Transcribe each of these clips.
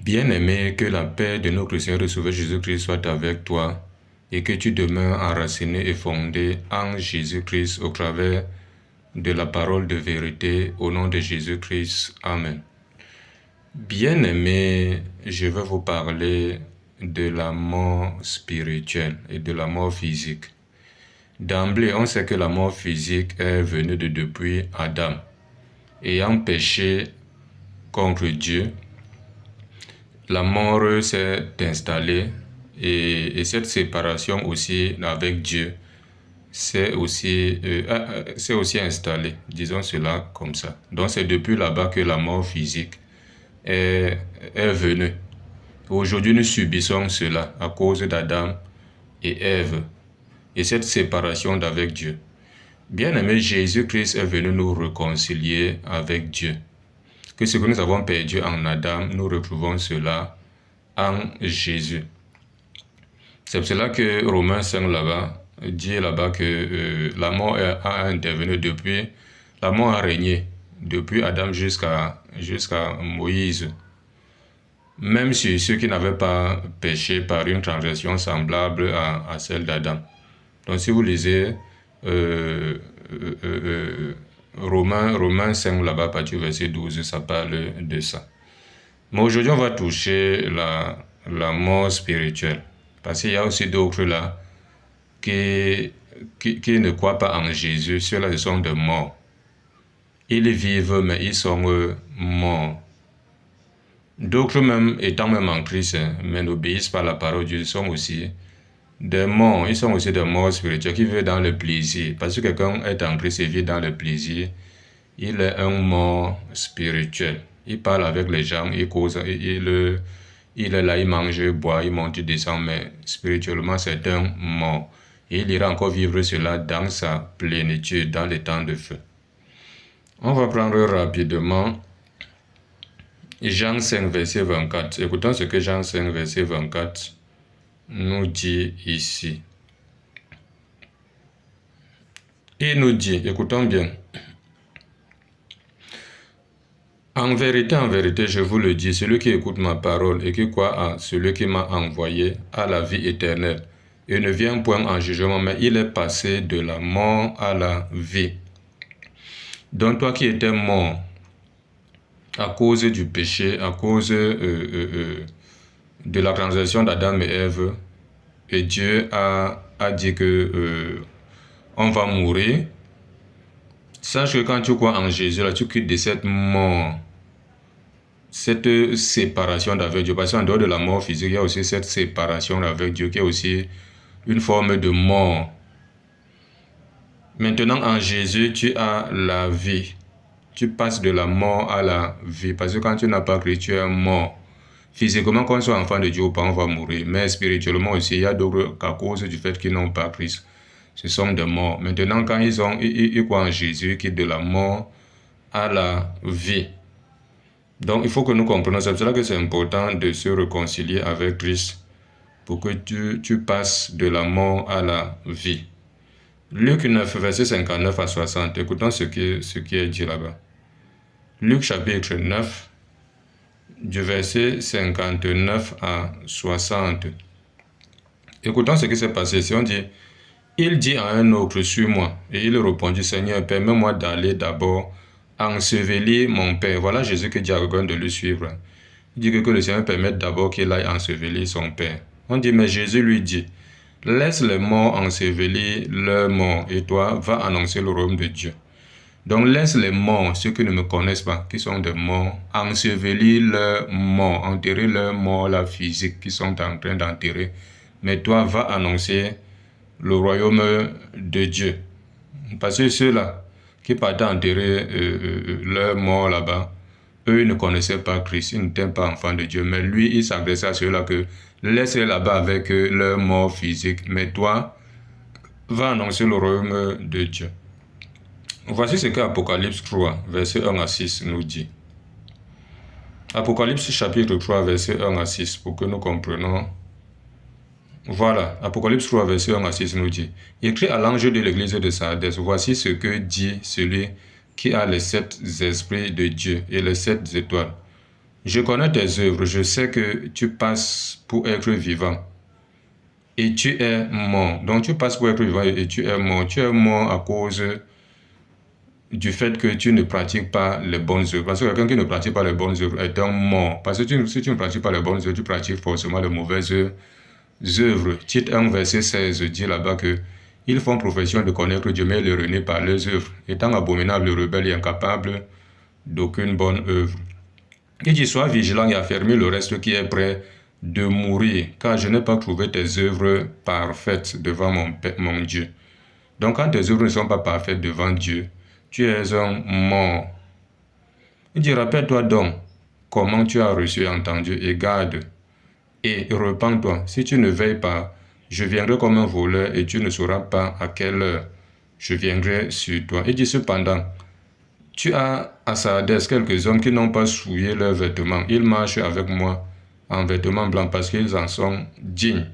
Bien-aimé, que la paix de notre Seigneur et Sauveur Jésus-Christ soit avec toi et que tu demeures enraciné et fondé en Jésus-Christ au travers de la parole de vérité au nom de Jésus-Christ. Amen. Bien-aimé, je vais vous parler de la mort spirituelle et de la mort physique. D'emblée, on sait que la mort physique est venue de depuis Adam. Ayant péché contre Dieu, la mort s'est installée et cette séparation aussi avec Dieu s'est aussi installée, disons cela comme ça. Donc c'est depuis là-bas que la mort physique est venue. Aujourd'hui, nous subissons cela à cause d'Adam et Ève et cette séparation d'avec Dieu. Bien-aimé, Jésus-Christ est venu nous réconcilier avec Dieu. Que ce que nous avons perdu en Adam, nous retrouvons cela en Jésus. C'est pour cela que Romains 5 là-bas dit là-bas que la mort a intervenu depuis, la mort a régné depuis Adam jusqu'à Moïse. Même sur ceux qui n'avaient pas péché par une transgression semblable à celle d'Adam. Donc si vous lisez Romains 5 là-bas, à partir du verset 12, ça parle de ça. Mais aujourd'hui, on va toucher la mort spirituelle. Parce qu'il y a aussi d'autres là qui ne croient pas en Jésus. Ceux-là, ce sont des morts. Ils vivent, mais ils sont morts. D'autres même, étant même en Christ, mais n'obéissent pas à la parole de Dieu, sont aussi des morts. Ils sont aussi des morts spirituels qui vivent dans le plaisir. Parce que quelqu'un est en Christ et vit dans le plaisir, il est un mort spirituel. Il parle avec les gens, il cause, il est là, il mange, il boit, il monte, il descend, mais spirituellement, c'est un mort. Et il ira encore vivre cela dans sa plénitude, dans les temps de feu. On va prendre rapidement Jean 5, verset 24. Écoutons ce que Jean 5, verset 24 nous dit ici. Il nous dit, écoutons bien. En vérité, je vous le dis, celui qui écoute ma parole et qui croit à celui qui m'a envoyé a la vie éternelle et ne vient point en jugement, mais il est passé de la mort à la vie. Donc toi qui étais mort à cause du péché, à cause de la transgression d'Adam et Ève, et Dieu a dit que on va mourir. Sache que quand tu crois en Jésus, là, tu quittes de cette mort, cette séparation d'avec Dieu. Parce qu'en dehors de la mort physique, il y a aussi cette séparation avec Dieu qui est aussi une forme de mort. Maintenant, en Jésus, tu as la vie. Tu passes de la mort à la vie. Parce que quand tu n'as pas Christ, tu es mort. Physiquement, quand on soit enfant de Dieu ou pas, on va mourir. Mais spirituellement aussi, il y a d'autres qu'à cause du fait qu'ils n'ont pas Christ. Ce sont des morts. Maintenant, quand ils croient en Jésus, ils quittent de la mort à la vie. Donc, il faut que nous comprenions. C'est pour cela que c'est important de se réconcilier avec Christ pour que tu passes de la mort à la vie. Luc 9, verset 59 à 60. Écoutons ce qui est dit là-bas. Luc chapitre 9, du verset 59 à 60. Écoutons ce qui s'est passé ici. On dit, il dit à un autre, suis-moi. Et il répondit, Seigneur, permets-moi d'aller d'abord ensevelir mon père. Voilà Jésus qui dit à quelqu'un de le suivre. Il dit que le Seigneur permette d'abord qu'il aille ensevelir son père. On dit, mais Jésus lui dit, laisse les morts ensevelir leurs morts, et toi, va annoncer le royaume de Dieu. Donc laisse les morts, ceux qui ne me connaissent pas, qui sont des morts, ensevelir leurs morts, enterrer leurs morts, la physique, qui sont en train d'enterrer. Mais toi, va annoncer le royaume de Dieu. Parce que ceux-là qui partaient enterrer leurs morts là-bas, eux, ils ne connaissaient pas Christ, ils n'étaient pas enfants de Dieu. Mais lui, il s'adressait à ceux-là que laisse-les là-bas avec leur mort physique. Mais toi, va annoncer le royaume de Dieu. Voici ce que Apocalypse 3, verset 1 à 6 nous dit. Apocalypse chapitre 3, verset 1 à 6, pour que nous comprenions. Voilà, Apocalypse 3, verset 1 à 6 nous dit. Écrit à l'ange de l'église de Sardis, voici ce que dit celui qui a les 7 esprits de Dieu et les 7 étoiles. Je connais tes œuvres, je sais que tu passes pour être vivant. Et tu es mort. Donc tu passes pour être vivant et tu es mort. Tu es mort à cause du fait que tu ne pratiques pas les bonnes œuvres. Parce que quelqu'un qui ne pratique pas les bonnes œuvres est un mort. Parce que si tu ne pratiques pas les bonnes œuvres, tu pratiques forcément les mauvaises œuvres. Tite 1, verset 16 dit là-bas que ils font profession de connaître Dieu, mais le renie par leurs œuvres, étant abominables, rebelles et incapables d'aucune bonne œuvre. Il dit, sois vigilant et affermis le reste qui est prêt de mourir, car je n'ai pas trouvé tes œuvres parfaites devant mon Dieu. Donc quand tes œuvres ne sont pas parfaites devant Dieu, tu es un mort. Il dit, rappelle-toi donc comment tu as reçu et entendu et garde et repens-toi. Si tu ne veilles pas, je viendrai comme un voleur et tu ne sauras pas à quelle heure je viendrai sur toi. Il dit cependant, tu as à Sardes quelques hommes qui n'ont pas souillé leurs vêtements. Ils marchent avec moi en vêtements blancs parce qu'ils en sont dignes.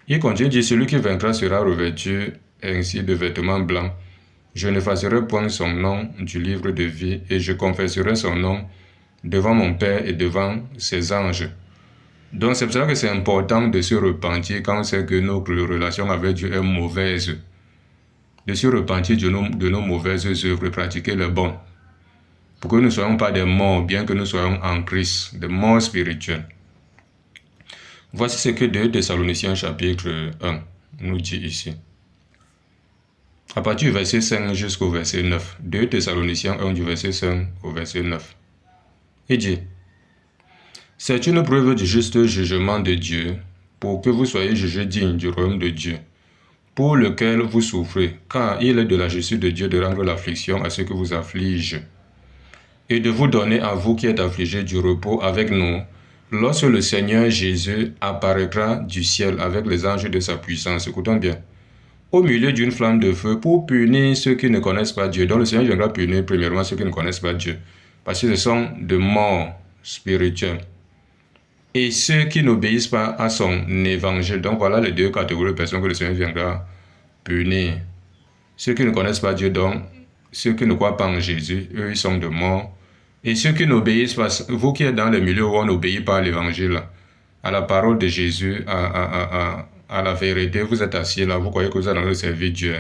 Il continue, dit, celui qui vaincra sera revêtu ainsi de vêtements blancs. Je n'effacerai point son nom du livre de vie et je confesserai son nom devant mon Père et devant ses anges. Donc c'est pour ça que c'est important de se repentir quand c'est que notre relation avec Dieu est mauvaise. De se repentir de nos mauvaises œuvres et pratiquer les bonnes. Pour que nous ne soyons pas des morts, bien que nous soyons en Christ, des morts spirituels. Voici ce que 2 Thessaloniciens chapitre 1 nous dit ici. À partir du verset 5 jusqu'au verset 9. 2 Thessaloniciens 1 du verset 5 au verset 9. Il dit, c'est une preuve du juste jugement de Dieu, pour que vous soyez jugés dignes du royaume de Dieu, pour lequel vous souffrez, car il est de la justice de Dieu de rendre l'affliction à ceux qui vous affligent, et de vous donner à vous qui êtes affligés du repos avec nous, lorsque le Seigneur Jésus apparaîtra du ciel avec les anges de sa puissance. Écoutons bien. Au milieu d'une flamme de feu pour punir ceux qui ne connaissent pas Dieu. Donc le Seigneur viendra punir premièrement ceux qui ne connaissent pas Dieu, parce que ce sont de morts spirituels. Et ceux qui n'obéissent pas à son évangile. Donc voilà les deux catégories de personnes que le Seigneur viendra punir. Ceux qui ne connaissent pas Dieu, donc ceux qui ne croient pas en Jésus, eux ils sont de morts. Et ceux qui n'obéissent pas, vous qui êtes dans les milieux où on n'obéit pas à l'évangile, à la parole de Jésus, à la vérité, vous êtes assis là, vous croyez que vous êtes en train de servir Dieu,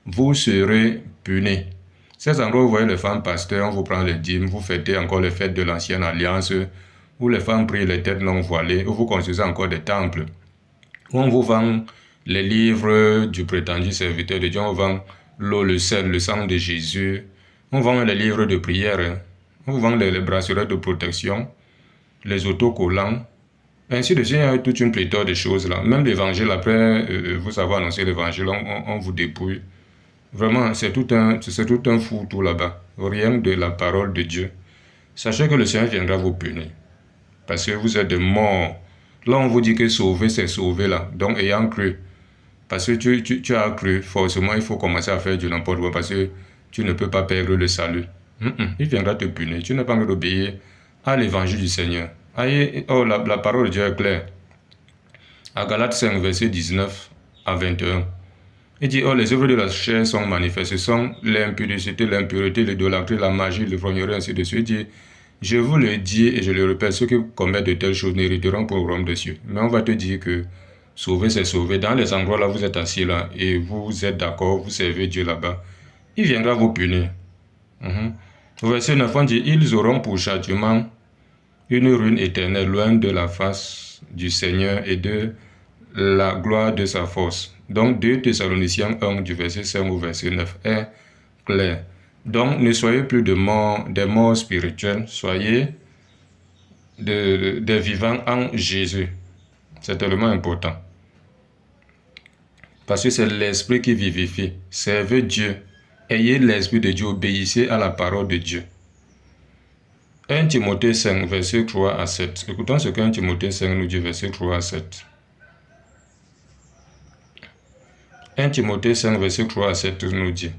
vous serez punis. Ces endroits où vous voyez les femmes pasteurs, on vous prend les dîmes, vous fêtez encore les fêtes de l'ancienne alliance, où les femmes prient les têtes non voilées, où vous construisez encore des temples, où on vous vend les livres du prétendu serviteur de Dieu, on vend l'eau, le sel, le sang de Jésus, on vend les livres de prière, on vous vend les bracelets de protection, les autocollants, ainsi de suite, il y a toute une pléthore de choses là. Même l'évangile, après vous avoir annoncé l'évangile, on vous dépouille. Vraiment, c'est tout un foutu là-bas. Rien de la parole de Dieu. Sachez que le Seigneur viendra vous punir. Parce que vous êtes de morts. Là, on vous dit que sauver, c'est sauver là. Donc, ayant cru. Parce que tu as cru, forcément, il faut commencer à faire du n'importe quoi. Parce que tu ne peux pas perdre le salut. Il viendra te punir. Tu n'as pas envie d'obéir à l'évangile du Seigneur. La parole de Dieu est claire. À Galates 5, verset 19 à 21. Il dit, les œuvres de la chair sont manifestes. Ce sont l'impudicité, l'impureté, l'idolâtrie, la magie, le vrognerie, ainsi de suite. Il dit, je vous le dis et je le répète, ceux qui commettent de telles choses n'hériteront pas au royaume des cieux. Mais on va te dire que sauver, c'est sauver. Dans les endroits là, vous êtes assis là et vous êtes d'accord, vous servez Dieu là-bas. Il viendra vous punir. Au verset 9, on dit, ils auront pour châtiment une ruine éternelle, loin de la face du Seigneur et de la gloire de sa force. Donc 2 Thessaloniciens 1 du verset 5 au verset 9 est clair. Donc ne soyez plus des morts spirituels, soyez des vivants en Jésus. C'est tellement important. Parce que c'est l'esprit qui vivifie. Servez Dieu. Ayez l'esprit de Dieu, obéissez à la parole de Dieu. 1 Timothée 5, verset 3 à 7. Écoutons ce qu'un Timothée 5 nous dit, verset 3 à 7. 1 Timothée 5, verset 3 à 7 nous dit,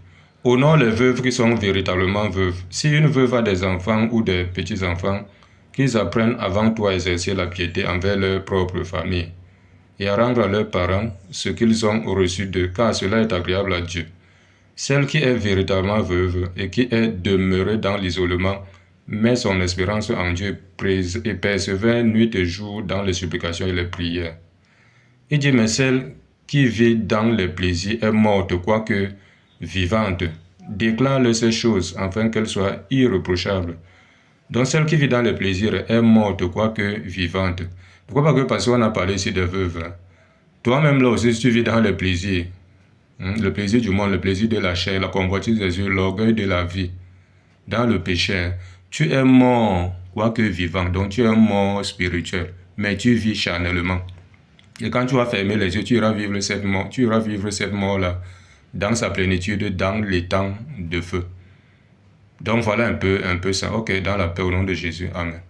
honore les veuves qui sont véritablement veuves. Si une veuve a des enfants ou des petits-enfants, qu'ils apprennent avant tout à exercer la piété envers leur propre famille et à rendre à leurs parents ce qu'ils ont reçu d'eux, car cela est agréable à Dieu. Celle qui est véritablement veuve et qui est demeurée dans l'isolement met son espérance en Dieu et persévère nuit et jour dans les supplications et les prières. Il dit, mais celle qui vit dans les plaisirs est morte, quoique vivante. Déclare ces choses, afin qu'elles soient irréprochables. Donc celle qui vit dans les plaisirs est morte, quoique vivante. Pourquoi? Parce qu'on a parlé ici des veuves. Hein? Toi-même là aussi, si tu vis dans les plaisirs, le plaisir du monde, le plaisir de la chair, la convoitise des yeux, l'orgueil de la vie, dans le péché, tu es mort, quoique vivant. Donc tu es mort spirituel, mais tu vis charnellement. Et quand tu vas fermer les yeux, tu iras vivre cette mort. Tu iras vivre cette mort-là dans sa plénitude, dans les temps de feu. Donc voilà un peu ça. Ok, dans la paix au nom de Jésus. Amen.